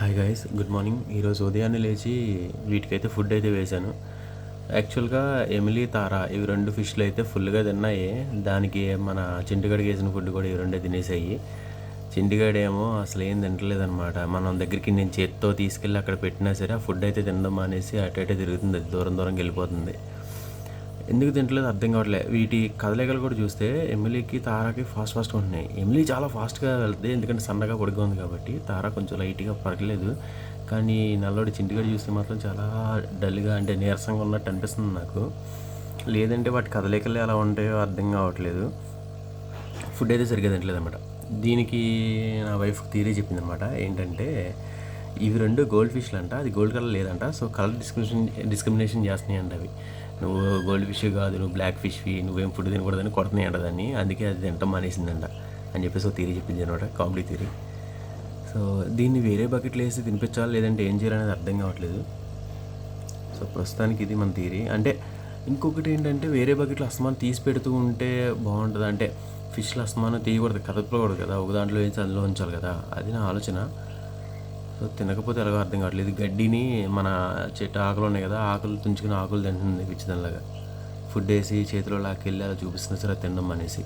Hi guys, good morning. ఈరోజు ఉదయాన్నే లేచి వీటికైతే ఫుడ్ అయితే వేశాను. యాక్చువల్గా ఎమిలీ, తారా ఇవి రెండు ఫిష్లు అయితే ఫుల్గా తిన్నాయి. దానికి మన చింటిగాడికి వేసిన ఫుడ్ కూడా ఇవి రెండే తినేసాయి. చింటిగాడేమో అసలు ఏం తింటలేదనమాట. మనం దగ్గరికి నేను చేత్తో తీసుకెళ్ళి అక్కడ పెట్టినా సరే ఆ ఫుడ్ అయితే తినడం మానేసి అటు అటే తిరుగుతుంది. అది దూరం దూరంకి వెళ్ళిపోతుంది. ఎందుకు తింటలేదు అర్థం కావట్లేదు. వీటి కదలికలు కూడా చూస్తే ఎమిలీకి, తారాకి ఫాస్ట్గా ఉంటున్నాయి. ఎమిలీ చాలా ఫాస్ట్గా వెళ్తుంది, ఎందుకంటే సన్నగా పొడిగా ఉంది కాబట్టి. తారా కొంచెం లైట్గా పర్లేదు. కానీ నల్లోడి చింటిగాడు చూస్తే మాత్రం చాలా డల్గా, అంటే నీరసంగా ఉన్నట్టు అనిపిస్తుంది నాకు. లేదంటే వాటి కదలికలు ఎలా ఉంటాయో అర్థం కావట్లేదు. ఫుడ్ అయితే సరిగ్గా తింటలేదు అనమాట. దీనికి నా వైఫ్ థియరీ చెప్పింది అనమాట. ఏంటంటే ఇవి రెండు గోల్డ్ ఫిష్లు అంట. అది గోల్డ్ కలర్ లేదంట. సో కలర్ డిస్క్రిమినేషన్ చేస్తున్నాయి అంట అవి. నువ్వు గోల్డ్ ఫిష్ కాదు, నువ్వు బ్లాక్ ఫిష్వి, నువ్వేం ఫుడ్ తినకూడదని కొడుతున్నాయి అంట దాన్ని. అందుకే అది తింటాం మానేసిందంట అని చెప్పేసి ఒక థియరీ చెప్పింది అనమాట, కామెడీ థియరీ. సో దీన్ని వేరే బకెట్లో వేసి తినిపించాలి, లేదంటే ఏం చేయాలనేది అర్థం కావట్లేదు. సో ప్రస్తుతానికి ఇది మన థియరీ. అంటే ఇంకొకటి ఏంటంటే వేరే బకెట్లో అస్తమానం తీసి పెడుతూ ఉంటే బాగుంటుంది. అంటే ఫిష్లు అస్తమానం తీయకూడదు, కదపకూడదు కదా, ఒక దాంట్లో వేసి అందులో ఉంచాలి కదా, అది నా ఆలోచన. సో తినకపోతే ఎలాగో అర్థం కావట్లేదు. గడ్డిని మన చెట్టు ఆకులు ఉన్నాయి కదా, ఆకులు తుంచుకుని ఆకులు తింటుంది పిచ్చిదనిలాగా. ఫుడ్ వేసి చేతిలో లాక్కెళ్ళి అలా చూపిస్తున్నా సరే తినడం అనేసి.